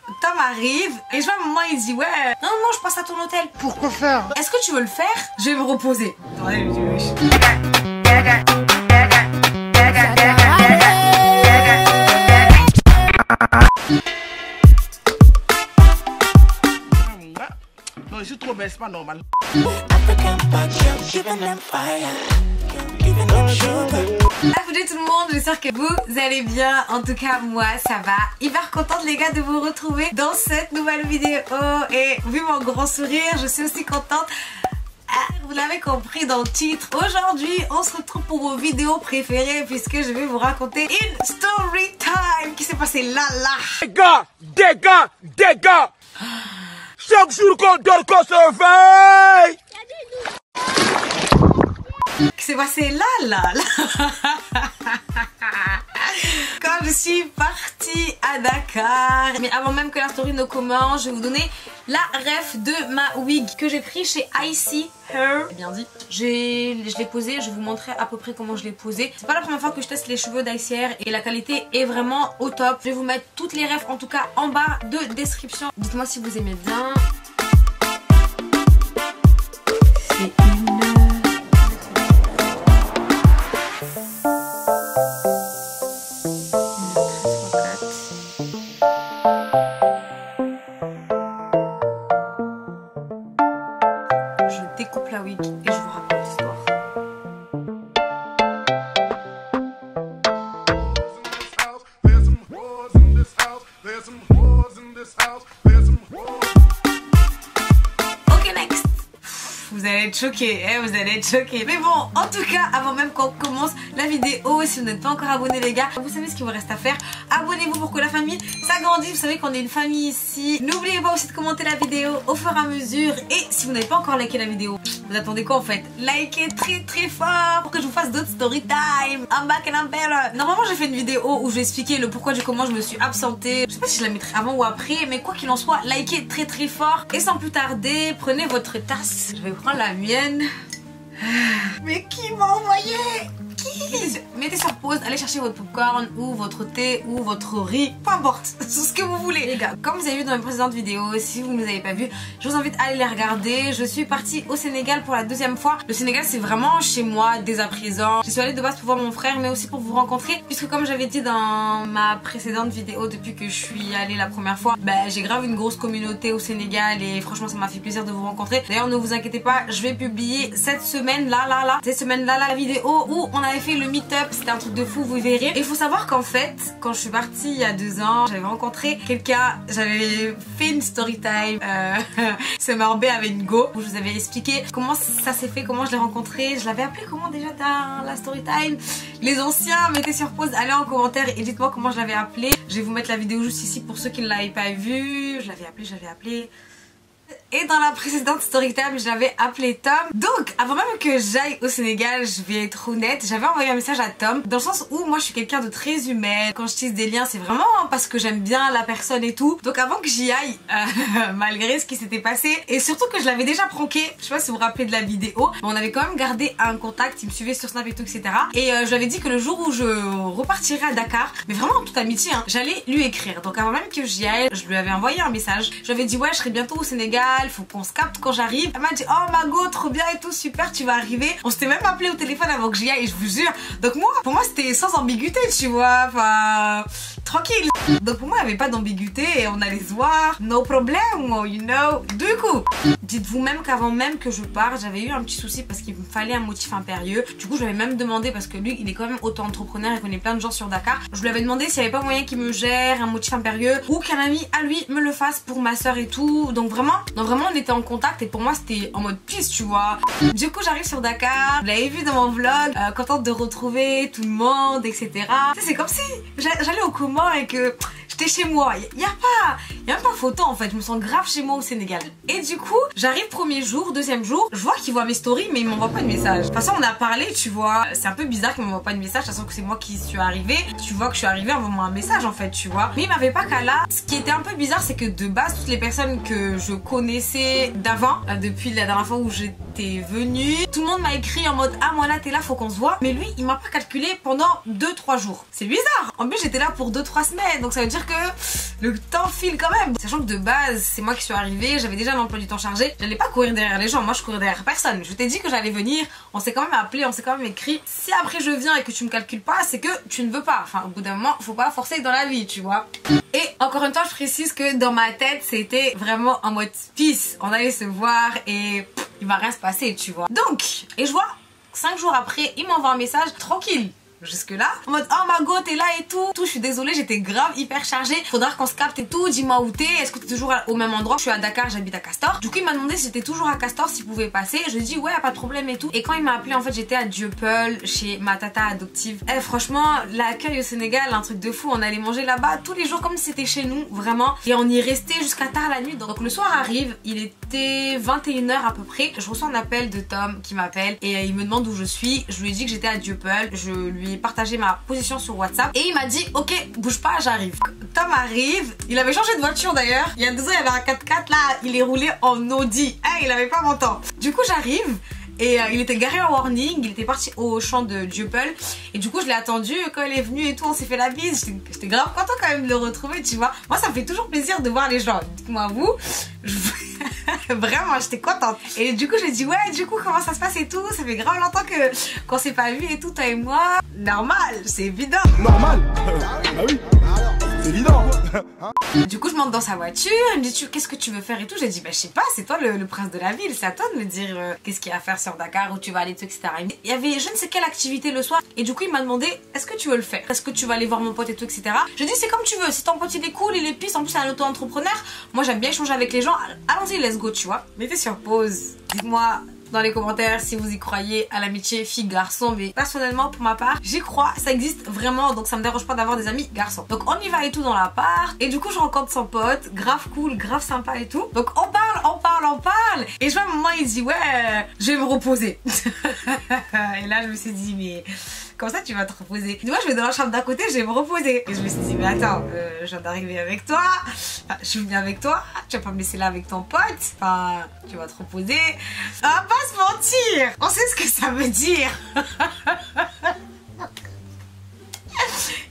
Tom arrive et je vois maman, il dit ouais, non, je passe à ton hôtel. Pourquoi faire? Est-ce que tu veux le faire? Je vais me reposer. Non, je suis trop belle, c'est pas normal. Salut tout le monde, j'espère que vous allez bien. En tout cas moi ça va. Hyper contente les gars de vous retrouver dans cette nouvelle vidéo. Et vu mon grand sourire, je suis aussi contente. Vous l'avez compris dans le titre. Aujourd'hui on se retrouve pour vos vidéos préférées, puisque je vais vous raconter une story time qui s'est passée là. Dégâts. Chaque jour qu'on dort, qu'on se réveille. Qui s'est passé là. Quand je suis partie à Dakar. Mais avant même que la story ne commence, je vais vous donner la ref de ma wig que j'ai pris chez Icy Hair. Bien dit. Je l'ai posée, je vais vous montrer à peu près comment je l'ai posée. C'est pas la première fois que je teste les cheveux d'Icy Hair et la qualité est vraiment au top. Je vais vous mettre toutes les refs en tout cas en bas de description. Dites-moi si vous aimez bien. C'est découpe la wig et je vous raconte l'histoire. Ok, next. Vous allez être choqués, vous allez être choqués. Mais bon, en tout cas, avant même qu'on commence la vidéo, si vous n'êtes pas encore abonnés les gars, vous savez ce qu'il vous reste à faire. Abonnez-vous pour que la famille s'agrandisse. Vous savez qu'on est une famille ici. N'oubliez pas aussi de commenter la vidéo au fur et à mesure. Et si vous n'avez pas encore liké la vidéo, vous attendez quoi en fait? Likez très fort pour que je vous fasse d'autres story time. I'm back and I'm better. Normalement j'ai fait une vidéo où je vais expliquer le pourquoi du comment je me suis absentée. Je sais pas si je la mettrai avant ou après, mais quoi qu'il en soit, likez très fort. Et sans plus tarder, prenez votre tasse. Je vais prendre la mienne. Mais qui m'a envoyé? Qui? Mettez sur pause, allez chercher votre popcorn ou votre thé ou votre riz, peu importe, c'est ce que vous voulez les gars. Comme vous avez vu dans mes précédentes vidéos, si vous ne les avez pas vues, je vous invite à aller les regarder. Je suis partie au Sénégal pour la deuxième fois. Le Sénégal c'est vraiment chez moi dès à présent. Je suis allée de base pour voir mon frère mais aussi pour vous rencontrer, puisque comme j'avais dit dans ma précédente vidéo, depuis que je suis allée la première fois, j'ai grave une grosse communauté au Sénégal et franchement ça m'a fait plaisir de vous rencontrer. D'ailleurs ne vous inquiétez pas, je vais publier cette semaine là la vidéo où on avait fait le meet-up. C'était un truc de fou, vous verrez. Et il faut savoir qu'en fait, quand je suis partie il y a 2 ans, j'avais rencontré quelqu'un, j'avais fait une story time ce marbe avec une go où je vous avais expliqué comment ça s'est fait, comment je l'ai rencontré. Je l'avais appelé comment déjà dans la story time? Les anciens, mettez sur pause, allez en commentaire et dites-moi comment je l'avais appelé. Je vais vous mettre la vidéo juste ici pour ceux qui ne l'avaient pas vue. Je l'avais appelé. Et dans la précédente story time, je l'avais appelé Tom. Donc, avant même que j'aille au Sénégal, je vais être honnête, j'avais envoyé un message à Tom, dans le sens où moi je suis quelqu'un de très humain. Quand je tisse des liens, c'est vraiment parce que j'aime bien la personne et tout. Donc avant que j'y aille, malgré ce qui s'était passé, et surtout que je l'avais déjà pranké, je sais pas si vous vous rappelez de la vidéo, mais on avait quand même gardé un contact, il me suivait sur Snap et tout, etc. Et je lui avais dit que le jour où je repartirai à Dakar, mais vraiment en toute amitié, j'allais lui écrire. Donc avant même que j'y aille, je lui avais envoyé un message. Je lui avais dit ouais, je serai bientôt au Sénégal, faut qu'on se capte quand j'arrive. Elle m'a dit oh Margot, trop bien et tout, super, tu vas arriver. On s'était même appelé au téléphone avant que j'y aille, je vous jure. Donc moi, pour moi c'était sans ambiguïté, tu vois, enfin tranquille. Donc pour moi il n'y avait pas d'ambiguïté et on allait se voir, no problem, you know. Du coup, dites-vous même qu'avant même que je parte, j'avais eu un petit souci parce qu'il me fallait un motif impérieux. Du coup je lui avais même demandé, parce que lui il est quand même auto-entrepreneur, il connaît plein de gens sur Dakar. Je lui avais demandé s'il n'y avait pas moyen qu'il me gère un motif impérieux ou qu'un ami à lui me le fasse pour ma soeur et tout. Donc vraiment on était en contact et pour moi c'était en mode piste, tu vois. Du coup j'arrive sur Dakar, vous l'avez vu dans mon vlog, contente de retrouver tout le monde, etc. Tu sais, c'est comme si j'allais au Comores et que j'étais chez moi. Il y a même pas photo en fait, je me sens grave chez moi au Sénégal. Et du coup j'arrive premier jour, deuxième jour, je vois qu'il voit mes stories mais il m'envoie pas de message. De toute façon on a parlé, tu vois, c'est un peu bizarre qu'il m'envoie pas de message, sachant que c'est moi qui suis arrivée. Tu vois que je suis arrivée, envoie-moi un message en fait, tu vois. Mais il m'avait pas qu'à là. Ce qui était un peu bizarre, c'est que de base toutes les personnes que je connaissais d'avant, depuis la dernière fois où j'étais était venu. Tout le monde m'a écrit en mode ah moi là t'es là, faut qu'on se voit. Mais lui il m'a pas calculé pendant 2-3 jours. C'est bizarre. En plus j'étais là pour 2-3 semaines, donc ça veut dire que le temps file quand même. Sachant que de base c'est moi qui suis arrivée, j'avais déjà un emploi du temps chargé. J'allais pas courir derrière les gens, moi je courais derrière personne. Je t'ai dit que j'allais venir, on s'est quand même appelé, on s'est quand même écrit. Si après je viens et que tu me calcules pas, c'est que tu ne veux pas. Enfin au bout d'un moment faut pas forcer dans la vie, tu vois. Et encore une fois je précise que dans ma tête c'était vraiment en mode peace. On allait se voir et il va rien se passer, tu vois. Donc, et je vois 5 jours après, il m'envoie un message tranquille. Jusque là, en mode oh Margot t'es là et tout, je suis désolée, j'étais grave hyper chargée, faudra qu'on se capte et tout, dis-moi où t'es, est-ce que t'es toujours au même endroit? Je suis à Dakar, j'habite à Castor. Du coup il m'a demandé si j'étais toujours à Castor, s'il pouvait passer. Je lui ai dit ouais pas de problème et tout. Et quand il m'a appelé en fait j'étais à Dieuppeul chez ma tata adoptive. Eh franchement l'accueil au Sénégal un truc de fou, on allait manger là-bas tous les jours comme si c'était chez nous vraiment. Et on y restait jusqu'à tard la nuit. Donc le soir arrive, il était 21 h à peu près. Je reçois un appel de Tom qui m'appelle et il me demande où je suis. Je lui ai dit que j'étais à Dieuppeul, je lui ai partagé ma position sur WhatsApp et il m'a dit ok bouge pas j'arrive. Tom arrive, il avait changé de voiture d'ailleurs, il y a 2 ans il avait un 4x4 là, il est roulé en Audi, il avait pas mon temps. Du coup j'arrive et il était garé en warning, il était parti au champ de Dieuppeul et du coup je l'ai attendu, quand il est venu et tout on s'est fait la bise, j'étais grave content quand même de le retrouver tu vois. Moi ça me fait toujours plaisir de voir les gens, dites-moi vous, vraiment j'étais contente. Et du coup je lui ai dit ouais du coup comment ça se passe et tout, ça fait grave longtemps qu'on s'est pas vu et tout toi et moi. Normal, c'est évident. Normal. Bah oui, c'est évident. Du coup je monte dans sa voiture, il me dit qu'est-ce que tu veux faire et tout. J'ai dit bah je sais pas, c'est toi le prince de la ville, c'est à toi de me dire qu'est-ce qu'il y a à faire sur Dakar, où tu vas aller tout etc. Il y avait je ne sais quelle activité le soir et du coup il m'a demandé est-ce que tu veux le faire, est-ce que tu vas aller voir mon pote et tout etc. Je dis c'est comme tu veux, si ton pote il est cool, il est pisse, en plus c'est un auto-entrepreneur, moi j'aime bien échanger avec les gens, allons-y let's go tu vois. Mettez sur pause, dites-moi dans les commentaires si vous y croyez à l'amitié fille-garçon, mais personnellement pour ma part j'y crois, ça existe vraiment, donc ça me dérange pas d'avoir des amis garçons. Donc on y va et tout dans l'appart et du coup je rencontre son pote, grave cool, grave sympa et tout. Donc on parle et je vois à un moment il dit ouais je vais me reposer. Et là je me suis dit mais comme ça tu vas te reposer. Moi je vais dans la chambre d'à côté, je vais me reposer. Et je me suis dit mais attends, je viens d'arriver avec toi, enfin, je suis venue avec toi, tu vas pas me laisser là avec ton pote, enfin tu vas te reposer. On va pas se mentir, on sait ce que ça veut dire.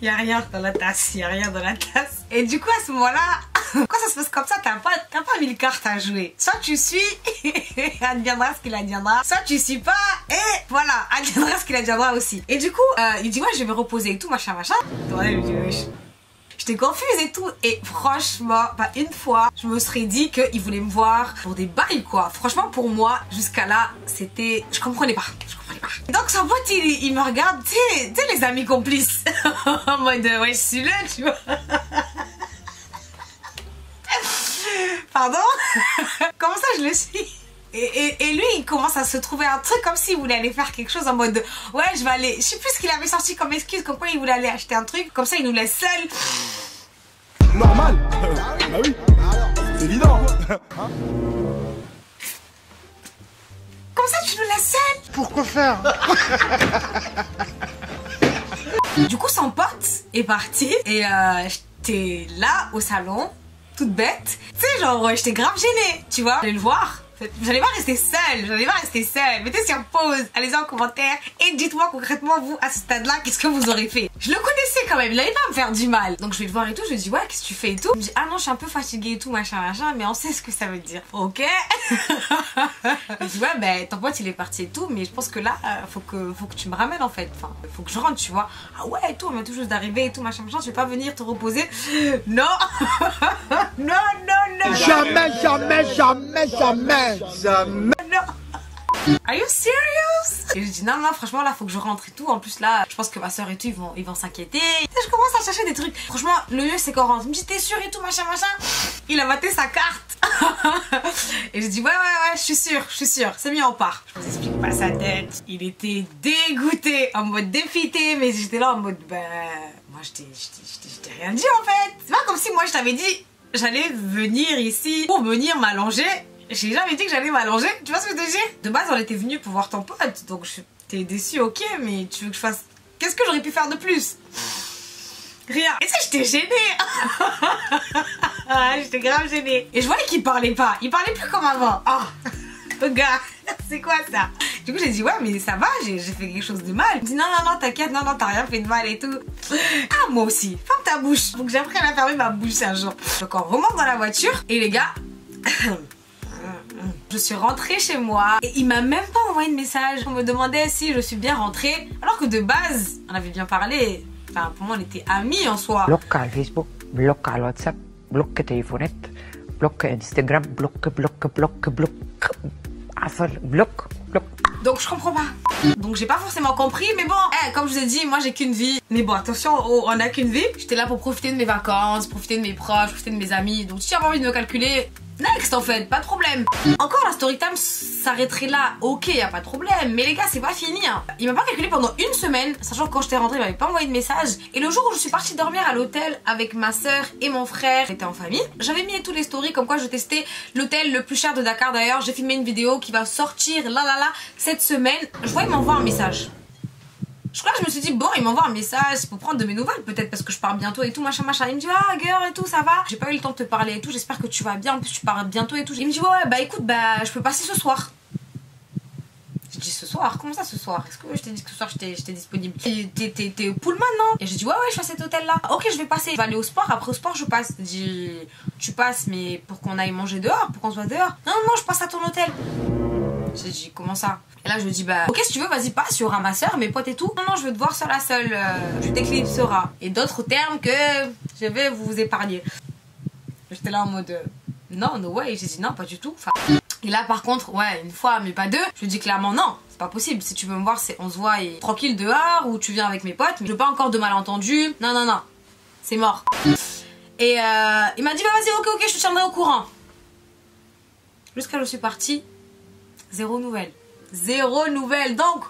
Il y a rien dans la tasse, il y a rien dans la tasse. Et du coup à ce moment-là, quand ça se passe comme ça, t'as pas 1000 cartes à jouer. Soit tu suis, adviendra ce qu'il adviendra. Soit tu suis pas, et voilà, adviendra ce qu'il adviendra aussi. Et du coup, il dit ouais je vais me reposer et tout, machin. Ouais, il dit wesh. J'étais confuse et tout, et franchement, bah une fois, je me serais dit qu'il voulait me voir pour des bails quoi. Franchement pour moi, jusqu'à là, c'était... Je comprenais pas. Donc son pote il me regarde, tu sais les amis complices, en mode ouais je suis là tu vois. Pardon. Comment ça je le suis? Et lui il commence à se trouver un truc comme s'il voulait aller faire quelque chose en mode ouais je vais aller, je sais plus ce qu'il avait sorti comme excuse, comme quoi il voulait aller acheter un truc, comme ça il nous laisse seuls. Normal. Bah oui, c'est évident. Comme ça tu nous laisses seuls. Pourquoi faire? Du coup son pote est parti et j'étais là au salon toute bête, tu sais genre j'étais grave gênée tu vois. J'allais le voir, j'allais pas rester seule, mettez sur pause, allez-y en commentaire et dites-moi concrètement vous à ce stade là qu'est-ce que vous aurez fait. Je le connaissais quand même, il allait pas me faire du mal, donc je vais le voir et tout, je lui dis ouais qu'est-ce que tu fais et tout. Il me dit ah non je suis un peu fatiguée et tout machin mais on sait ce que ça veut dire. Ok. Je dis ouais ben ton pote il est parti et tout, mais je pense que là faut que tu me ramènes en fait, enfin faut que je rentre tu vois. Ah ouais et tout, on vient tout juste d'arriver et tout machin, tu vais pas venir te reposer. Non. Non. Jamais. Non. Are you serious? Et je dis non franchement là faut que je rentre et tout. En plus là je pense que ma soeur et tout ils vont s'inquiéter. Je commence à chercher des trucs. Franchement le mieux c'est qu'on rentre. Il me dit t'es sûr et tout machin. Il a maté sa carte. Et je dis ouais je suis sûre. C'est mieux on part. Je vous explique pas sa tête. Il était dégoûté, en mode défité, mais j'étais là en mode bah moi je t'ai rien dit en fait. C'est pas comme si moi je t'avais dit j'allais venir ici pour venir m'allonger. J'ai jamais dit que j'allais m'allonger, tu vois ce que je veux dire? De base on était venu pour voir ton pote, donc t'es déçu ok, mais tu veux que je fasse... Qu'est-ce que j'aurais pu faire de plus? Rien. Et ça j'étais gênée. J'étais grave gênée. Et je voyais qu'il parlait pas, il parlait plus comme avant. Oh, le gars. c'est quoi ça? Du coup j'ai dit ouais mais ça va, j'ai fait quelque chose de mal. Il me dit non t'inquiète, non t'as rien fait de mal et tout. Ah moi aussi, ferme ta bouche. Donc j'ai appris à fermer ma bouche un jour. Donc on remonte dans la voiture et les gars je suis rentrée chez moi et il m'a même pas envoyé de message. On me demandait si je suis bien rentrée alors que de base on avait bien parlé. Enfin pour moi on était amis en soi. Bloque Facebook, bloque WhatsApp, bloque téléphone, bloque Instagram, bloque. Donc je comprends pas. Donc j'ai pas forcément compris, mais bon, comme je vous ai dit, moi j'ai qu'une vie. Mais bon, attention, on a qu'une vie. J'étais là pour profiter de mes vacances, profiter de mes proches, profiter de mes amis. Donc si tu as envie de me calculer, next en fait, pas de problème. Encore la story time s'arrêterait là, ok, y a pas de problème. Mais les gars, c'est pas fini. Hein. Il m'a pas calculé pendant une semaine, sachant que quand j'étais rentrée, il m'avait pas envoyé de message. Et le jour où je suis partie dormir à l'hôtel avec ma soeur et mon frère, j'étais en famille, j'avais mis tous les stories comme quoi je testais l'hôtel le plus cher de Dakar. D'ailleurs, j'ai filmé une vidéo qui va sortir là cette semaine. Je vois, il m'envoie un message. Je crois que je me suis dit, bon, il m'envoie un message pour prendre de mes nouvelles, peut-être parce que je pars bientôt et tout, machin. Il me dit, ah, girl et tout, ça va? J'ai pas eu le temps de te parler et tout, j'espère que tu vas bien, en plus tu pars bientôt et tout. Il me dit, ouais, bah écoute, bah je peux passer ce soir. J'ai dit, ce soir? Comment ça ce soir? Est-ce que je t'ai dit que ce soir j'étais disponible? T'es au Pullman, non? Et j'ai dit, ouais, je suis à cet hôtel là. Ok, je vais passer, je vais aller au sport, après au sport je passe. Il dit, tu passes, mais pour qu'on aille manger dehors, pour qu'on soit dehors? Non, je passe à ton hôtel. J'ai dit comment ça? Et là je lui dis bah ok si tu veux vas-y passe, il y aura ma soeur, mes potes et tout. Non je veux te voir seule à seule, tu t'éclipseras. Et d'autres termes que je vais vous épargner. J'étais là en mode non no way, j'ai dit non pas du tout. Enfin, et là par contre ouais une fois mais pas deux, je lui dis clairement non c'est pas possible. Si tu veux me voir c'est on se voit et tranquille dehors ou tu viens avec mes potes. Mais je veux pas encore de malentendus. Non c'est mort. Et il m'a dit bah vas-y ok je te tiendrai au courant. Jusqu'à je suis partie. Zéro nouvelle. Donc,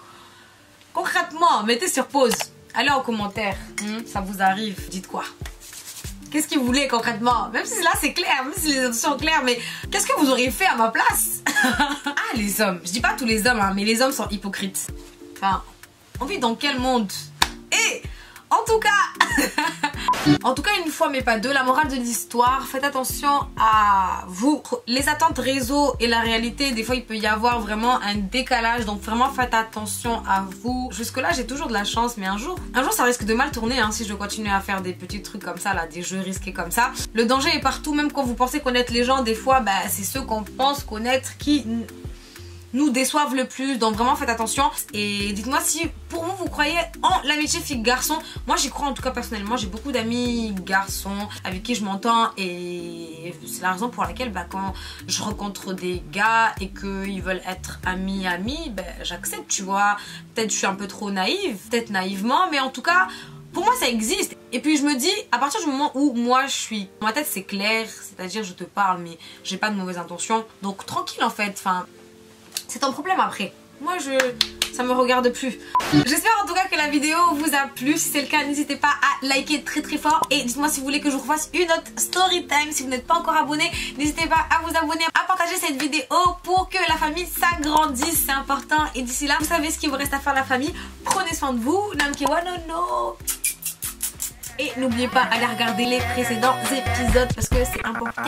concrètement, mettez sur pause. Allez en commentaire. Ça vous arrive. Dites quoi? Qu'est-ce qu'il voulait concrètement? Même si là c'est clair, même si les intentions sont claires, mais qu'est-ce que vous auriez fait à ma place? Ah, les hommes. Je dis pas tous les hommes, hein, mais les hommes sont hypocrites. Enfin, on vit dans quel monde? Et en tout cas, une fois mais pas deux, la morale de l'histoire, faites attention à vous. Les attentes réseau et la réalité, des fois il peut y avoir vraiment un décalage, donc vraiment faites attention à vous. Jusque là j'ai toujours de la chance, mais un jour ça risque de mal tourner hein, si je continue à faire des petits trucs comme ça, là, des jeux risqués comme ça. Le danger est partout, même quand vous pensez connaître les gens, des fois bah, c'est ceux qu'on pense connaître qui nous déçoivent le plus, donc vraiment faites attention. Et dites-moi si pour vous croyez en l'amitié fille-garçon. Moi j'y crois en tout cas personnellement, j'ai beaucoup d'amis garçons avec qui je m'entends et c'est la raison pour laquelle bah, quand je rencontre des gars et qu'ils veulent être amis bah, j'accepte tu vois. Peut-être je suis un peu trop naïve, peut-être naïvement, mais en tout cas pour moi ça existe. Et puis je me dis à partir du moment où moi je suis, ma tête c'est clair, c'est-à-dire je te parle mais j'ai pas de mauvaises intentions, donc tranquille en fait, enfin c'est ton problème après. Moi ça me regarde plus. J'espère en tout cas que la vidéo vous a plu. Si c'est le cas, n'hésitez pas à liker très fort. Et dites-moi si vous voulez que je vous refasse une autre story time. Si vous n'êtes pas encore abonné, n'hésitez pas à vous abonner, à partager cette vidéo pour que la famille s'agrandisse. C'est important. Et d'ici là, vous savez ce qu'il vous reste à faire la famille. Prenez soin de vous. Namkewanono. Et n'oubliez pas d'aller regarder les précédents épisodes parce que c'est important.